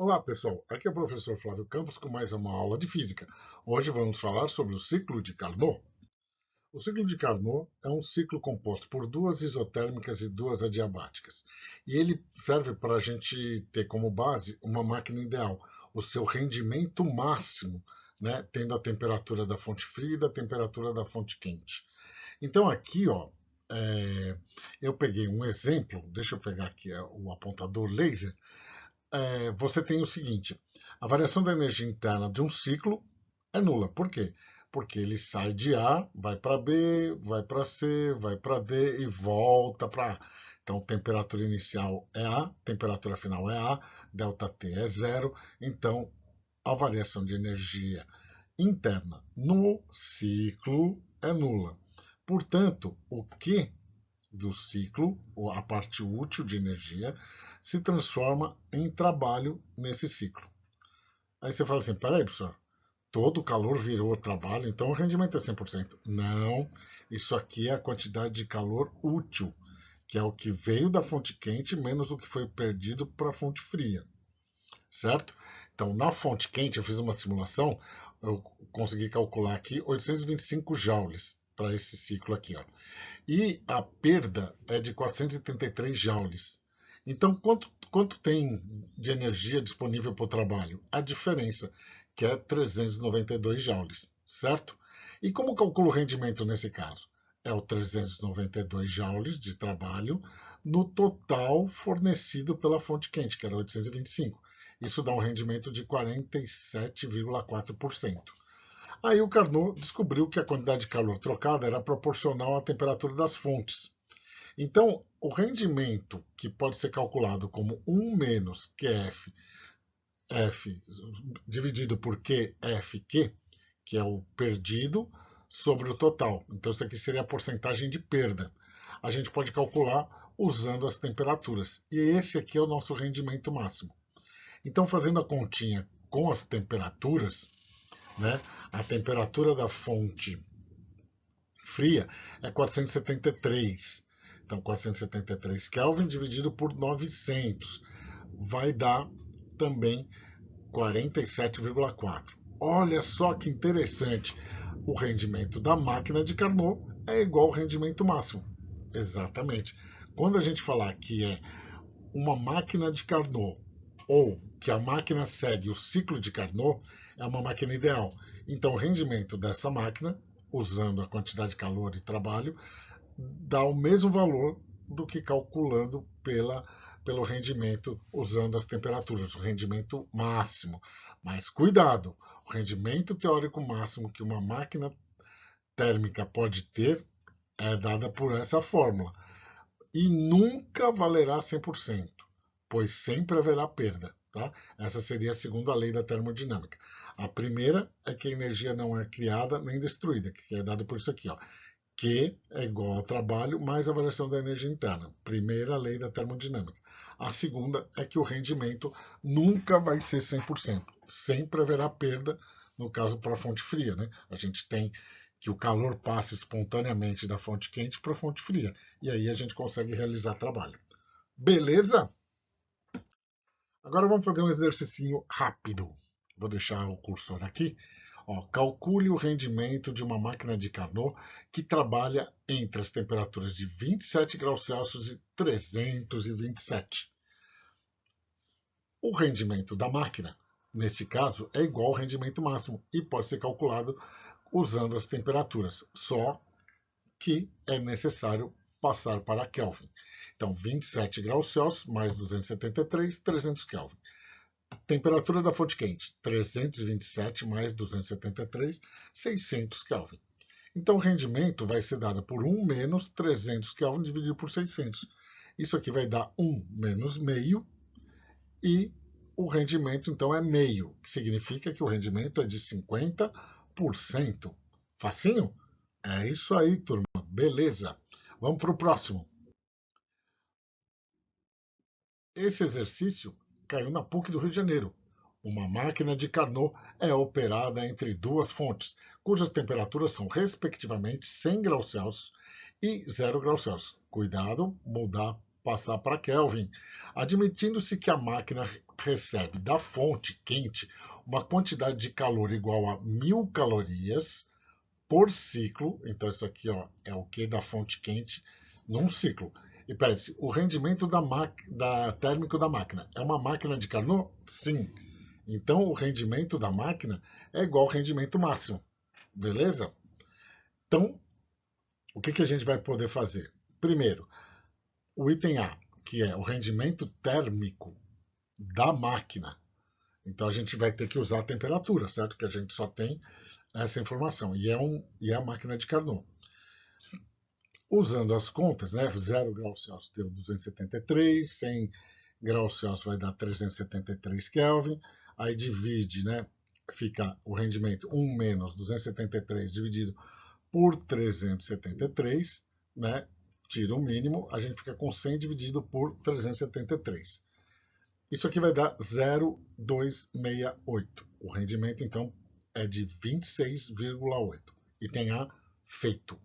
Olá, pessoal. Aqui é o professor Flávio Campos com mais uma aula de física. Hoje vamos falar sobre o ciclo de Carnot. O ciclo de Carnot é um ciclo composto por duas isotérmicas e duas adiabáticas. E ele serve para a gente ter como base uma máquina ideal, o seu rendimento máximo, né, tendo a temperatura da fonte fria e da temperatura da fonte quente. Então aqui, ó, eu peguei um exemplo, deixa eu pegar aqui o apontador laser. Você tem o seguinte: a variação da energia interna de um ciclo é nula. Por quê? Porque ele sai de A, vai para B, vai para C, vai para D e volta para A. Então, temperatura inicial é A, temperatura final é A, ΔT é zero. Então, a variação de energia interna no ciclo é nula. Portanto, o Q do ciclo, ou a parte útil de energia, se transforma em trabalho nesse ciclo. Aí você fala assim, peraí, professor, todo o calor virou trabalho, então o rendimento é 100%. Não, isso aqui é a quantidade de calor útil, que é o que veio da fonte quente menos o que foi perdido para a fonte fria, certo? Então, na fonte quente, eu fiz uma simulação, eu consegui calcular aqui 825 joules para esse ciclo aqui, ó. E a perda é de 433 joules. Então, quanto tem de energia disponível para o trabalho? A diferença, que é 392 joules, certo? E como calculo o rendimento nesse caso? É o 392 joules de trabalho no total fornecido pela fonte quente, que era 825. Isso dá um rendimento de 47,4%. Aí o Carnot descobriu que a quantidade de calor trocada era proporcional à temperatura das fontes. Então, o rendimento, que pode ser calculado como 1 menos QF F dividido por QFQ, que é o perdido, sobre o total. Então, isso aqui seria a porcentagem de perda. A gente pode calcular usando as temperaturas. E esse aqui é o nosso rendimento máximo. Então, fazendo a continha com as temperaturas, né, a temperatura da fonte fria é 473. Então, 473 Kelvin dividido por 900 vai dar também 47,4. Olha só que interessante. O rendimento da máquina de Carnot é igual ao rendimento máximo. Exatamente. Quando a gente falar que é uma máquina de Carnot ou que a máquina segue o ciclo de Carnot, é uma máquina ideal. Então, o rendimento dessa máquina, usando a quantidade de calor e trabalho, dá o mesmo valor do que calculando pelo rendimento usando as temperaturas, o rendimento máximo. Mas cuidado, o rendimento teórico máximo que uma máquina térmica pode ter é dada por essa fórmula e nunca valerá 100%, pois sempre haverá perda. Tá? Essa seria a segunda lei da termodinâmica. A primeira é que a energia não é criada nem destruída, que é dado por isso aqui. Ó. Q é igual ao trabalho mais a variação da energia interna. Primeira lei da termodinâmica. A segunda é que o rendimento nunca vai ser 100%. Sempre haverá perda, no caso para a fonte fria. Né? A gente tem que o calor passe espontaneamente da fonte quente para a fonte fria. E aí a gente consegue realizar trabalho. Beleza? Agora vamos fazer um exercício rápido. Vou deixar o cursor aqui. Ó, calcule o rendimento de uma máquina de Carnot que trabalha entre as temperaturas de 27 graus Celsius e 327. O rendimento da máquina, nesse caso, é igual ao rendimento máximo e pode ser calculado usando as temperaturas, só que é necessário passar para Kelvin. Então, 27 graus Celsius mais 273, 300 Kelvin. Temperatura da fonte quente, 327 mais 273, 600 Kelvin. Então, o rendimento vai ser dado por 1 menos 300 Kelvin dividido por 600. Isso aqui vai dar 1 menos meio e o rendimento, então, é meio, que significa que o rendimento é de 50%. Facinho? É isso aí, turma. Beleza. Vamos para o próximo. Esse exercício caiu na PUC do Rio de Janeiro. Uma máquina de Carnot é operada entre duas fontes, cujas temperaturas são respectivamente 100 graus Celsius e 0 graus Celsius. Cuidado, mudar passar para Kelvin, admitindo-se que a máquina recebe da fonte quente uma quantidade de calor igual a 1000 calorias por ciclo. Então isso aqui, ó, é o que da fonte quente num ciclo. E parece, o rendimento térmico da máquina é uma máquina de Carnot? Sim. Então o rendimento da máquina é igual ao rendimento máximo. Beleza? Então, o que a gente vai poder fazer? Primeiro, o item A, que é o rendimento térmico da máquina. Então a gente vai ter que usar a temperatura, certo? Que a gente só tem essa informação. E é a máquina de Carnot. Usando as contas, né? 0 graus Celsius deu 273, 100 graus Celsius vai dar 373 Kelvin. Aí divide, né? Fica o rendimento 1 menos 273 dividido por 373, né? Tira o mínimo, a gente fica com 100 dividido por 373. Isso aqui vai dar 0,268. O rendimento, então, é de 26,8. Item A, feito.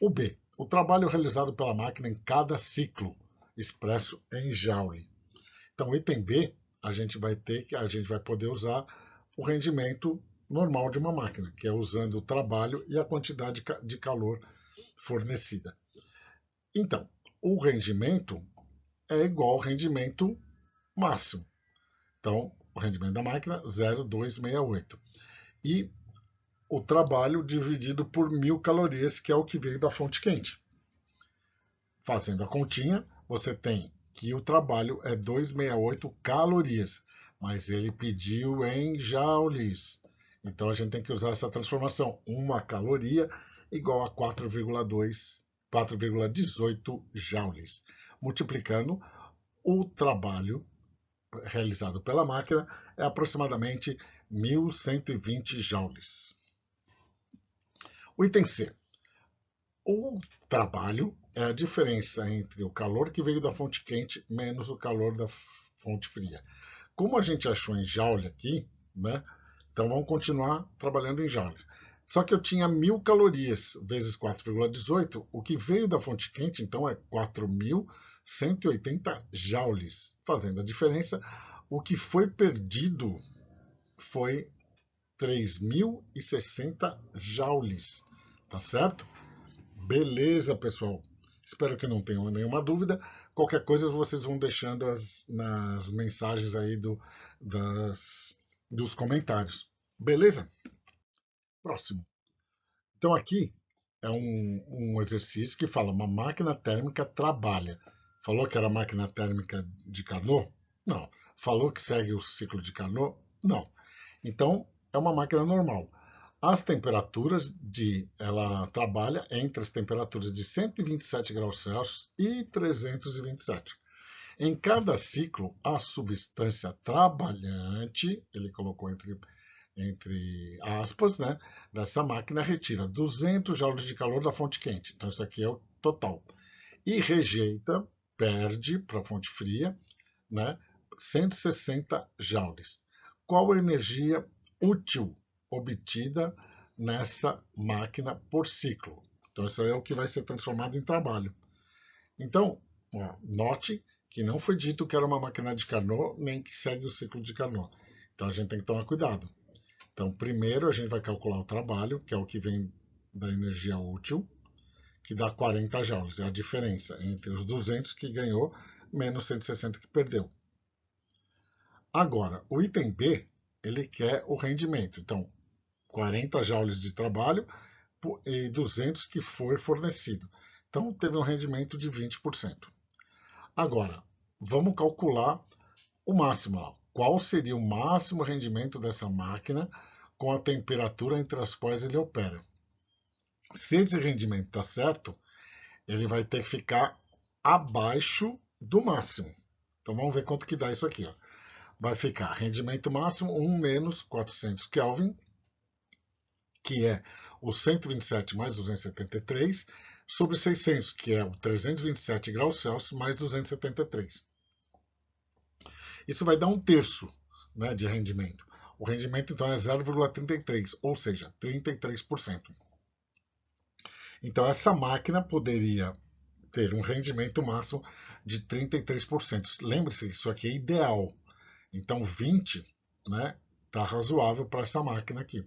O B, o trabalho realizado pela máquina em cada ciclo, expresso em Joule. Então, item B, a gente vai poder usar o rendimento normal de uma máquina, que é usando o trabalho e a quantidade de calor fornecida. Então, o rendimento é igual ao rendimento máximo. Então, o rendimento da máquina, 0,268. E o trabalho dividido por 1000 calorias, que é o que veio da fonte quente. Fazendo a continha, você tem que o trabalho é 268 calorias, mas ele pediu em joules. Então a gente tem que usar essa transformação. Uma caloria igual a 4,18 joules. Multiplicando, o trabalho realizado pela máquina é aproximadamente 1120 joules. O item C. O trabalho é a diferença entre o calor que veio da fonte quente menos o calor da fonte fria. Como a gente achou em joule aqui, né? Então vamos continuar trabalhando em joule. Só que eu tinha 1000 calorias vezes 4,18, o que veio da fonte quente, então é 4180 joules. Fazendo a diferença, o que foi perdido foi 3060 joules. Tá certo? Beleza, pessoal. Espero que não tenham nenhuma dúvida. Qualquer coisa vocês vão deixando nas mensagens aí dos comentários. Beleza? Próximo. Então aqui é um exercício que fala uma máquina térmica trabalha. Falou que era máquina térmica de Carnot? Não. Falou que segue o ciclo de Carnot? Não. Então é uma máquina normal. As temperaturas ela trabalha entre as temperaturas de 127 graus Celsius e 327. Em cada ciclo, a substância trabalhante, ele colocou entre aspas, né, dessa máquina retira 200 joules de calor da fonte quente. Então isso aqui é o total. E rejeita, perde para a fonte fria, né, 160 joules. Qual a energia útil obtida nessa máquina por ciclo? Então isso aí é o que vai ser transformado em trabalho. Então, ó, note que não foi dito que era uma máquina de Carnot, nem que segue o ciclo de Carnot. Então a gente tem que tomar cuidado. Então, primeiro a gente vai calcular o trabalho, que é o que vem da energia útil, que dá 40 joules. É a diferença entre os 200 que ganhou menos 160 que perdeu. Agora, o item B, ele quer o rendimento. Então, 40 joules de trabalho e 200 que foi fornecido. Então, teve um rendimento de 20%. Agora, vamos calcular o máximo. Qual seria o máximo rendimento dessa máquina com a temperatura entre as quais ele opera? Se esse rendimento está certo, ele vai ter que ficar abaixo do máximo. Então vamos ver quanto que dá isso aqui. Ó. Vai ficar rendimento máximo 1 menos 400 Kelvin, que é o 127 mais 273, sobre 600, que é o 327 graus Celsius mais 273. Isso vai dar 1/3, né, de rendimento. O rendimento, então, é 0,33, ou seja, 33%. Então, essa máquina poderia ter um rendimento máximo de 33%. Lembre-se que isso aqui é ideal. Então 20, né, tá razoável para essa máquina aqui.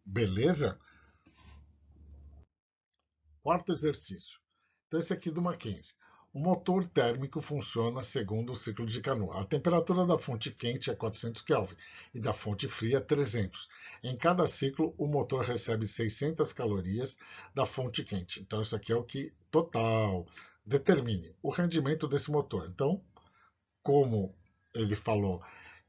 Beleza? Quarto exercício. Então esse aqui do Mackenzie. O motor térmico funciona segundo o ciclo de Carnot. A temperatura da fonte quente é 400 Kelvin e da fonte fria é 300. Em cada ciclo, o motor recebe 600 calorias da fonte quente. Então, isso aqui é o que total determine o rendimento desse motor. Então, como ele falou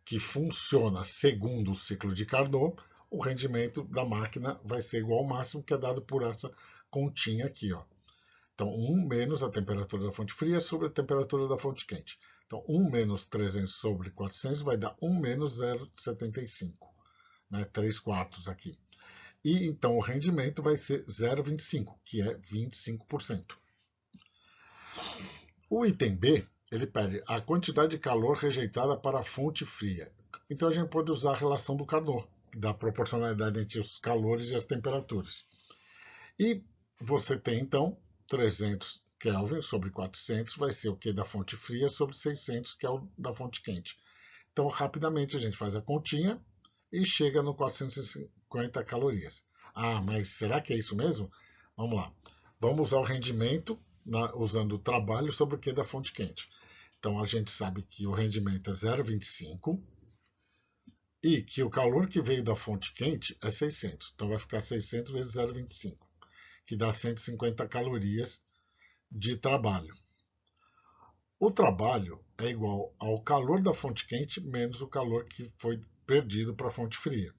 que funciona segundo o ciclo de Carnot, o rendimento da máquina vai ser igual ao máximo que é dado por essa continha aqui, ó. Então, 1 menos a temperatura da fonte fria sobre a temperatura da fonte quente. Então, 1 menos 300 sobre 400 vai dar 1 menos 0,75, né? 3 quartos aqui. E então o rendimento vai ser 0,25, que é 25%. O item B, ele pede a quantidade de calor rejeitada para a fonte fria. Então a gente pode usar a relação do Carnot, da proporcionalidade entre os calores e as temperaturas. E você tem então 300 Kelvin sobre 400 vai ser o que da fonte fria sobre 600, que é o da fonte quente. Então, rapidamente a gente faz a continha e chega no 450 calorias. Ah, mas será que é isso mesmo? Vamos lá. Vamos usar o rendimento usando o trabalho sobre o que da fonte quente. Então, a gente sabe que o rendimento é 0,25 e que o calor que veio da fonte quente é 600. Então, vai ficar 600 vezes 0,25, que dá 150 calorias de trabalho. O trabalho é igual ao calor da fonte quente menos o calor que foi perdido para a fonte fria.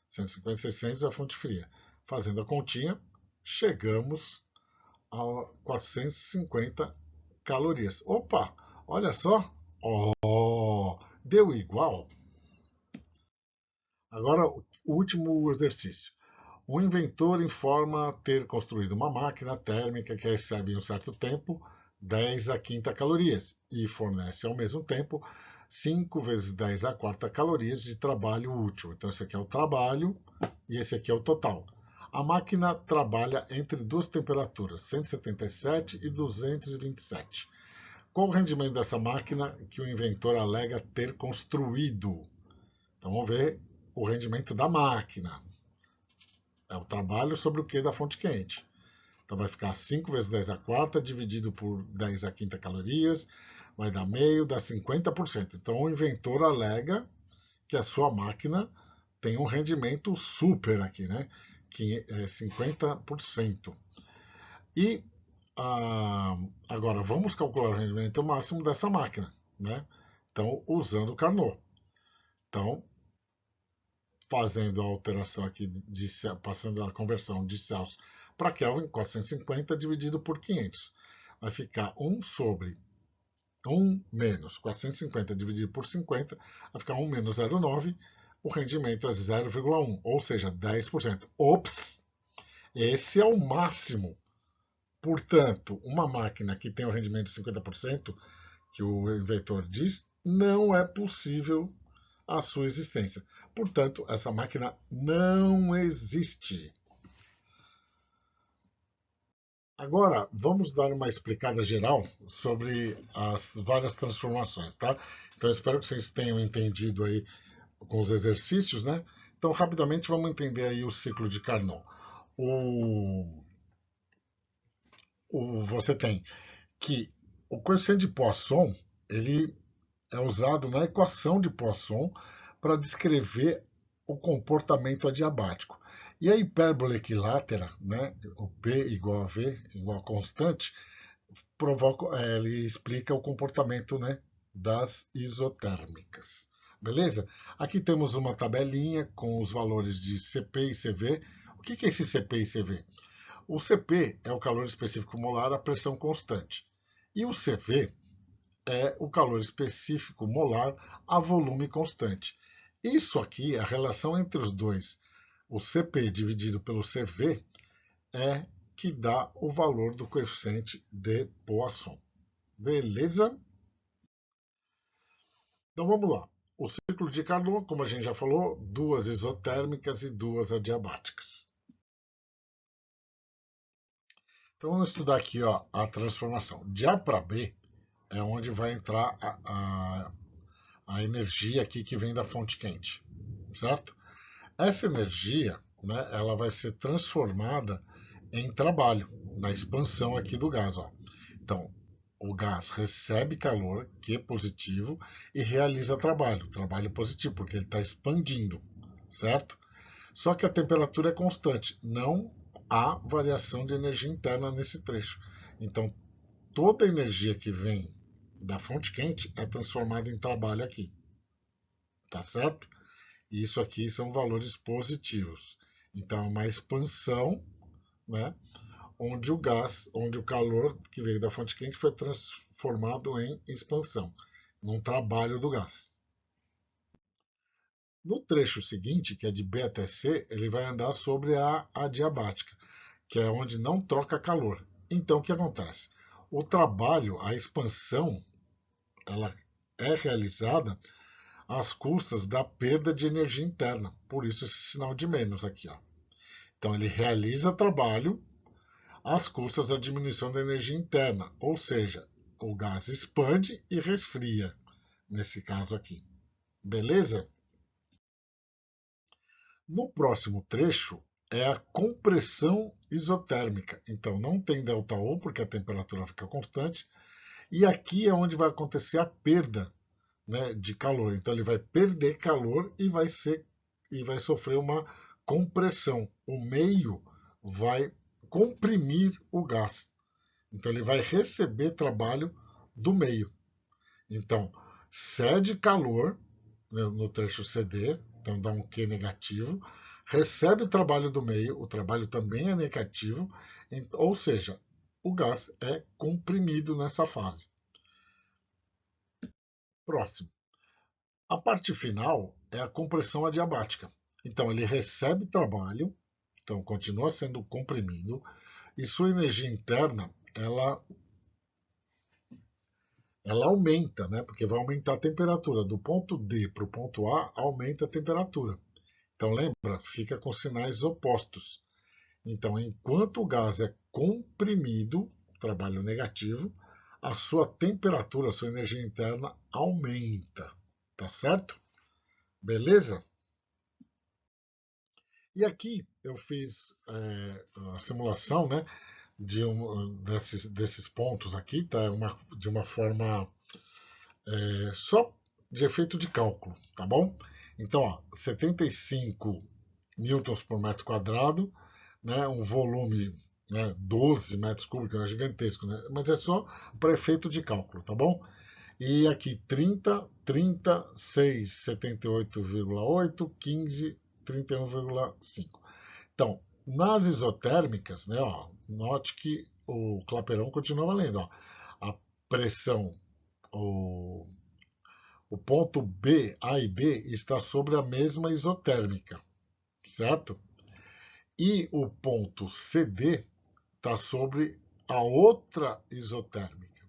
150, 600 é a fonte fria. Fazendo a continha, chegamos a 450 calorias. Opa, olha só. Oh, deu igual. Agora, o último exercício. O inventor informa ter construído uma máquina térmica que recebe em um certo tempo 10 a quinta calorias e fornece ao mesmo tempo 5 vezes 10 a quarta calorias de trabalho útil. Então, esse aqui é o trabalho e esse aqui é o total. A máquina trabalha entre duas temperaturas, 177 e 227. Qual o rendimento dessa máquina que o inventor alega ter construído? Então, vamos ver o rendimento da máquina. É o trabalho sobre o que da fonte quente. Então vai ficar 5 vezes 10 a quarta dividido por 10 a quinta calorias, vai dar meio, dá 50%. Então o inventor alega que a sua máquina tem um rendimento super aqui, né? Que é 50%. E agora vamos calcular o rendimento máximo dessa máquina, né? Então usando o Carnot. Então fazendo a alteração aqui, passando a conversão de Celsius para Kelvin, 450 dividido por 500. Vai ficar 1 sobre 1 menos 450 dividido por 50, vai ficar 1 menos 0,9, o rendimento é 0,1, ou seja, 10%. Ops! Esse é o máximo. Portanto, uma máquina que tem um rendimento de 50%, que o inventor diz, não é possível a sua existência. Portanto, essa máquina não existe. Agora, vamos dar uma explicada geral sobre as várias transformações, tá? Então, espero que vocês tenham entendido aí com os exercícios, né? Então, rapidamente, vamos entender aí o ciclo de Carnot. Você tem que o coeficiente de Poisson, ele é usado na equação de Poisson para descrever o comportamento adiabático. E a hipérbole equilátera, né, o P igual a V, igual a constante, ele explica o comportamento, né, das isotérmicas. Beleza? Aqui temos uma tabelinha com os valores de CP e CV. O que é esse CP e CV? O CP é o calor específico molar à pressão constante. E o CV é o calor específico molar a volume constante. Isso aqui, a relação entre os dois, o CP dividido pelo CV, é que dá o valor do coeficiente de Poisson. Beleza? Então vamos lá. O ciclo de Carnot, como a gente já falou, duas isotérmicas e duas adiabáticas. Então vamos estudar aqui, ó, a transformação. De A para B é onde vai entrar a energia aqui que vem da fonte quente, certo? Essa energia, né, ela vai ser transformada em trabalho, na expansão aqui do gás. Ó. Então, o gás recebe calor, que é positivo, e realiza trabalho, trabalho positivo, porque ele está expandindo, certo? Só que a temperatura é constante, não há variação de energia interna nesse trecho. Então, toda a energia que vem da fonte quente é transformada em trabalho aqui, tá certo? E isso aqui são valores positivos. Então, é uma expansão, né, onde o calor que veio da fonte quente foi transformado em expansão, num trabalho do gás. No trecho seguinte, que é de B até C, ele vai andar sobre a adiabática, que é onde não troca calor. Então, o que acontece? O trabalho, a expansão, ela é realizada às custas da perda de energia interna. Por isso esse sinal de menos aqui. Ó. Então, ele realiza trabalho às custas da diminuição da energia interna, ou seja, o gás expande e resfria, nesse caso aqui. Beleza? No próximo trecho é a compressão isotérmica. Então não tem ΔO porque a temperatura fica constante. E aqui é onde vai acontecer a perda, né, de calor. Então ele vai perder calor e vai sofrer uma compressão. O meio vai comprimir o gás. Então ele vai receber trabalho do meio. Então cede calor, né, no trecho CD, então dá um Q negativo, recebe o trabalho do meio, o trabalho também é negativo, ou seja, o gás é comprimido nessa fase. Próximo. A parte final é a compressão adiabática. Então ele recebe trabalho, então continua sendo comprimido, e sua energia interna ela aumenta, né? Porque vai aumentar a temperatura. Do ponto D para o ponto A, aumenta a temperatura. Então lembra, fica com sinais opostos. Então, enquanto o gás é comprimido, trabalho negativo, a sua temperatura, a sua energia interna aumenta. Tá certo? Beleza? E aqui eu fiz a simulação, né, desses pontos aqui, tá? De uma forma só de efeito de cálculo, tá bom? Então, ó, 75 newtons por metro quadrado, né, um volume, né, 12 metros cúbicos, é gigantesco, né, mas é só para efeito de cálculo, tá bom? E aqui 30, 30, 6, 78,8, 15, 31,5. Então, nas isotérmicas, né, ó, note que o clapeirão continua valendo. Ó, a pressão, o, o ponto B, A e B, está sobre a mesma isotérmica, certo? E o ponto CD está sobre a outra isotérmica.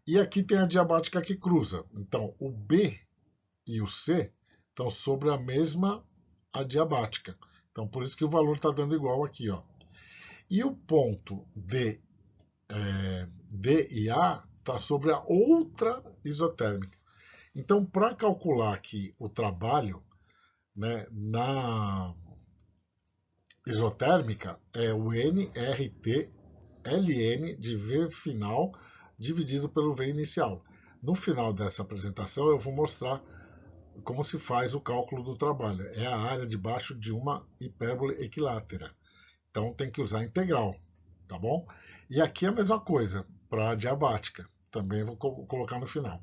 E aqui tem a diabática que cruza. Então, o B e o C estão sobre a mesma adiabática. Então, por isso que o valor está dando igual aqui. Ó. E o ponto D e A está sobre a outra isotérmica. Então, para calcular aqui o trabalho, né, na isotérmica, é o nRT ln de V final dividido pelo V inicial. No final dessa apresentação, eu vou mostrar como se faz o cálculo do trabalho. É a área debaixo de uma hipérbole equilátera. Então tem que usar integral, tá bom? E aqui é a mesma coisa para a diabática. Também vou colocar no final.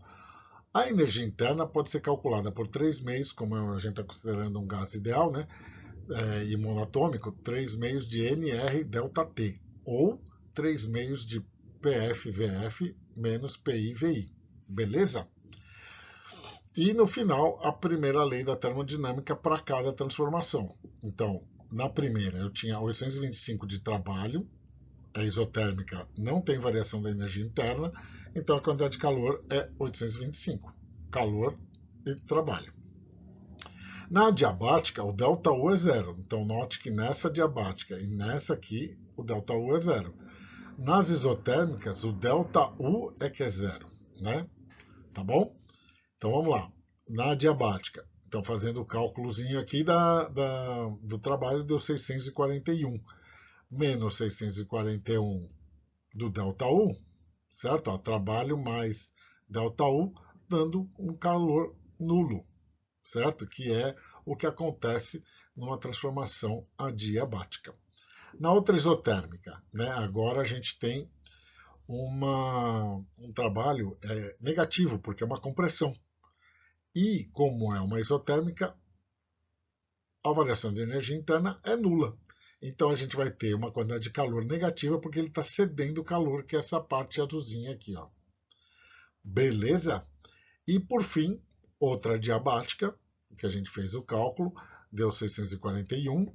A energia interna pode ser calculada por 3 meios, como a gente está considerando um gás ideal, né? E monatômico, 3 meios de NR delta T, ou 3 meios de PFVF menos PIVI. Beleza? E no final, a primeira lei da termodinâmica para cada transformação. Então, na primeira, eu tinha 825 de trabalho, a isotérmica não tem variação da energia interna, então a quantidade de calor é 825. Calor e trabalho. Na diabática, o ΔU é zero. Então, note que nessa diabática e nessa aqui, o ΔU é zero. Nas isotérmicas, o ΔU é que é zero, né? Tá bom? Então vamos lá. Na adiabática, então fazendo o cálculozinho aqui do trabalho, deu 641. Menos 641 do ΔU, certo? Ó, trabalho mais ΔU, dando um calor nulo, certo? Que é o que acontece numa transformação adiabática. Na outra isotérmica, né, agora a gente tem um trabalho negativo, porque é uma compressão. E, como é uma isotérmica, a variação de energia interna é nula. Então a gente vai ter uma quantidade de calor negativa, porque ele está cedendo calor, que é essa parte azulzinha aqui. Ó. Beleza? E, por fim, outra diabática, que a gente fez o cálculo, deu 641,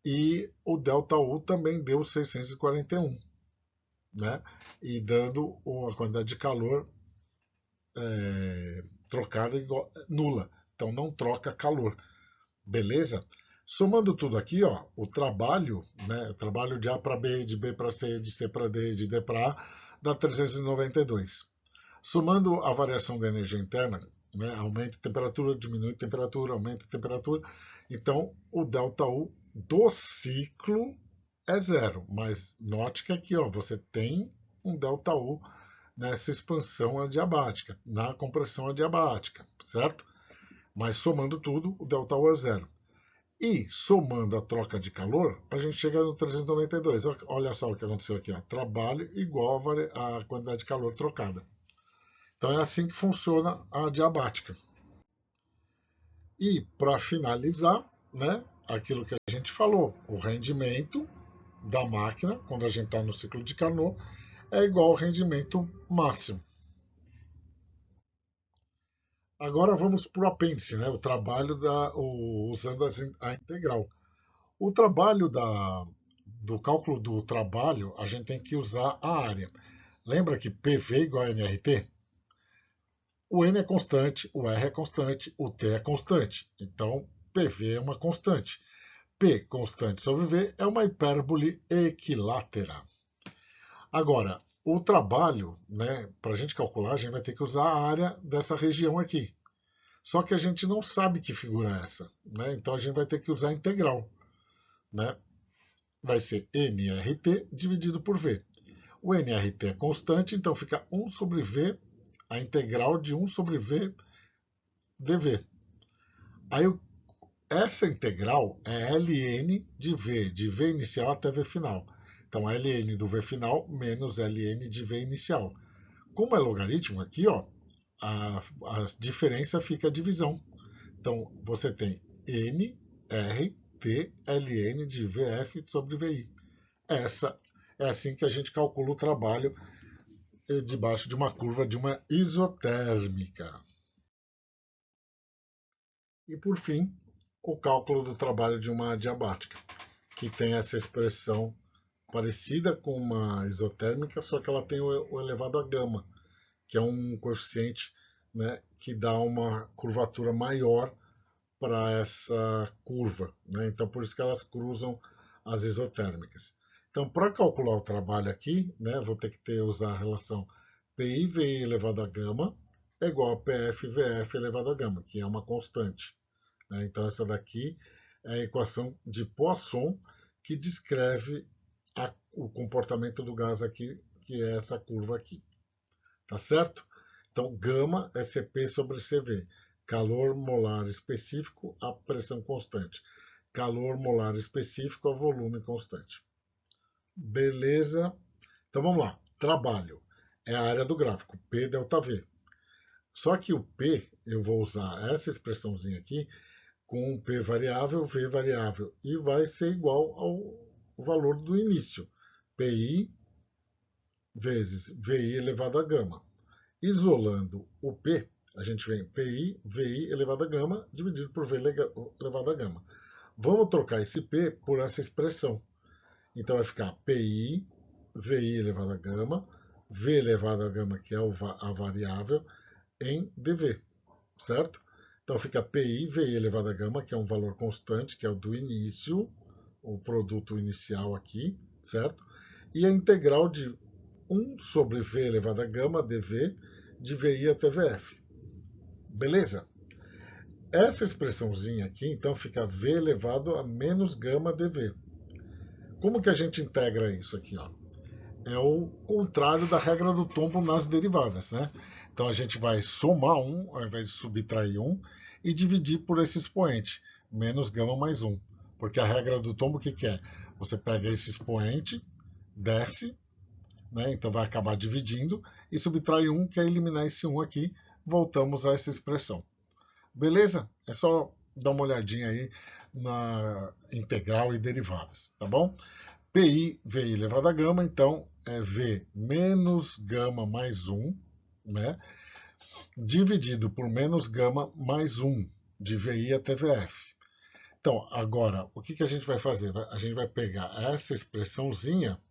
e o ΔU também deu 641, né? E dando uma quantidade de calor trocada igual, nula. Então não troca calor. Beleza? Somando tudo aqui, ó, o trabalho, né, o trabalho de A para B, de B para C, de C para D, de D para A, dá 392. Somando a variação da energia interna, né, aumenta a temperatura, diminui a temperatura, aumenta a temperatura, então o ΔU do ciclo é zero. Mas note que aqui ó, você tem um ΔU nessa expansão adiabática, na compressão adiabática, certo? Mas somando tudo, o ΔU é zero. E somando a troca de calor, a gente chega no 392. Olha só o que aconteceu aqui. Ó. Trabalho igual a quantidade de calor trocada. Então é assim que funciona a diabática. E para finalizar, né, aquilo que a gente falou, o rendimento da máquina, quando a gente está no ciclo de Carnot, é igual ao rendimento máximo. Agora vamos para o apêndice, né, o trabalho usando a integral. O trabalho do cálculo do trabalho, a gente tem que usar a área. Lembra que PV igual a NRT? O N é constante, o R é constante, o T é constante. Então, PV é uma constante. P constante sobre V é uma hipérbole equilátera. Agora, o trabalho, né, para a gente calcular, a gente vai ter que usar a área dessa região aqui. Só que a gente não sabe que figura é essa. Né? Então, a gente vai ter que usar a integral. Né? Vai ser nRT dividido por V. O nRT é constante, então fica 1 sobre V, a integral de 1 sobre V dV. Aí essa integral é ln de V inicial até V final. Então, ln do V final menos ln de V inicial. Como é logaritmo aqui, ó, a diferença fica a divisão. Então, você tem n, r, t, ln de Vf sobre Vi. Essa é assim que a gente calcula o trabalho debaixo de uma curva de uma isotérmica. E, por fim, o cálculo do trabalho de uma adiabática, que tem essa expressão parecida com uma isotérmica, só que ela tem o elevado a gama, que é um coeficiente, né, que dá uma curvatura maior para essa curva. Né? Então, por isso que elas cruzam as isotérmicas. Então, para calcular o trabalho aqui, né, vou ter que usar a relação PI/VI elevado a gama é igual a PF/VF elevado a gama, que é uma constante. Né? Então, essa daqui é a equação de Poisson que descreve o comportamento do gás aqui, que é essa curva aqui. Tá certo? Então, gama é Cp sobre Cv. Calor molar específico a pressão constante. Calor molar específico a volume constante. Beleza? Então vamos lá. Trabalho. É a área do gráfico, P delta V. Só que o P, eu vou usar essa expressãozinha aqui, com P variável, V variável, e vai ser igual ao valor do início. PI vezes VI elevado a gama. Isolando o P, a gente vem PI, VI elevado a gama, dividido por V elevado a gama. Vamos trocar esse P por essa expressão. Então vai ficar PI, VI elevado a gama, V elevado a gama, que é a variável, em dV, certo? Então fica PI, VI elevado a gama, que é um valor constante, que é o do início, o produto inicial aqui, certo? e a integral de 1 sobre V elevado a gama dV de VI até VF. Beleza? Essa expressãozinha aqui, então, fica V elevado a menos gama dV. Como que a gente integra isso aqui? Ó? É o contrário da regra do tombo nas derivadas, né? Então a gente vai somar 1, ao invés de subtrair 1, e dividir por esse expoente, menos gama mais 1. Porque a regra do tombo, o que é? Você pega esse expoente, desce, né? Então vai acabar dividindo, e subtrai 1, que é eliminar esse 1 aqui, voltamos a essa expressão. Beleza? É só dar uma olhadinha aí na integral e derivadas, tá bom? PI, VI elevado a gama, então é V menos gama mais 1, né? Dividido por menos gama mais 1, de VI até VF. Então, agora, o que a gente vai fazer? A gente vai pegar essa expressãozinha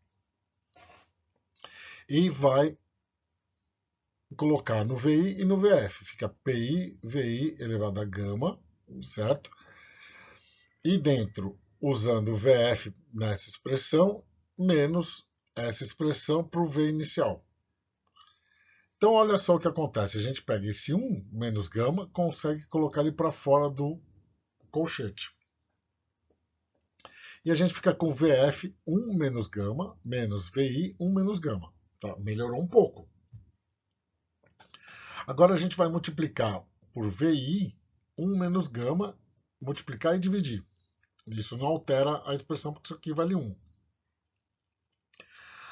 e vai colocar no VI e no VF. Fica PI, VI elevado a gama, certo? E dentro, usando o VF nessa expressão, menos essa expressão para o V inicial. Então, olha só o que acontece. A gente pega esse 1 menos gama, consegue colocar ele para fora do colchete. E a gente fica com VF 1 menos gama, menos VI 1 menos gama. Tá? Melhorou um pouco. Agora a gente vai multiplicar por VI 1 menos gama, multiplicar e dividir. Isso não altera a expressão, porque isso aqui vale 1.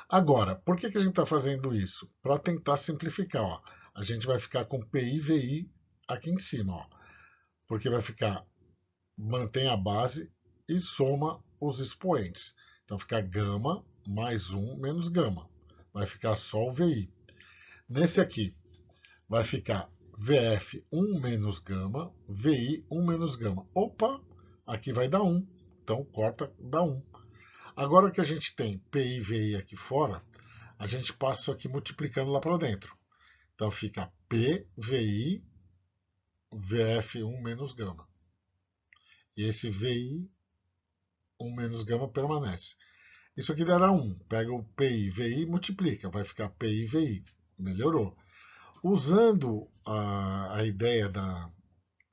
Agora, por que a gente está fazendo isso? Para tentar simplificar. Ó. A gente vai ficar com PI e VI aqui em cima. Ó. Porque vai ficar, mantém a base e soma os expoentes. Então fica gama mais 1 menos gama. Vai ficar só o VI. Nesse aqui, vai ficar VF 1 menos gama, VI 1 menos gama. Opa, aqui vai dar 1. Então corta, dá 1. Agora que a gente tem PI e VI aqui fora, a gente passa isso aqui multiplicando lá para dentro. Então fica PVI VF 1 menos gama. E esse VI 1 menos gama permanece. Isso aqui dará 1. Pega o PI, VI e multiplica. Vai ficar PI, VI. Melhorou. Usando a ideia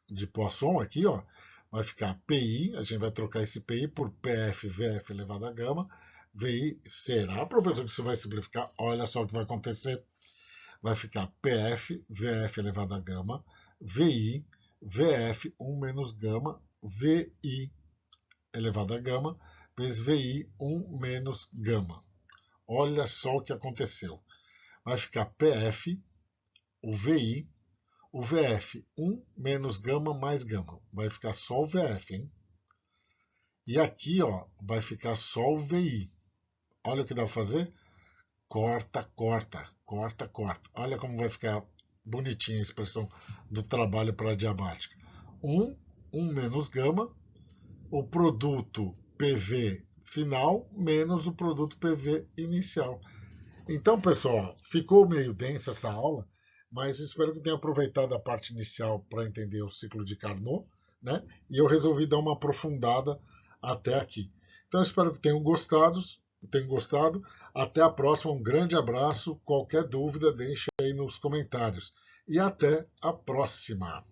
de Poisson aqui, ó, vai ficar PI, a gente vai trocar esse PI por PF, VF elevado a gama. VI será, professor, que isso vai simplificar? Olha só o que vai acontecer. Vai ficar PF, VF elevado a gama, VI, VF 1 menos gama, VI elevado a gama, vezes VI 1 menos gama. Olha só o que aconteceu. Vai ficar PF, o VF 1 menos gama mais gama. Vai ficar só o VF, hein? E aqui, ó, vai ficar só o VI. Olha o que dá para fazer. Corta, corta, corta, corta. Olha como vai ficar bonitinha a expressão do trabalho para a diabática. 1 menos gama, o produto PV final menos o produto PV inicial. Então, pessoal, ficou meio densa essa aula, mas espero que tenha aproveitado a parte inicial para entender o ciclo de Carnot, né? E eu resolvi dar uma aprofundada até aqui. Então, espero que tenham gostado. Até a próxima, um grande abraço. Qualquer dúvida, deixe aí nos comentários. E até a próxima!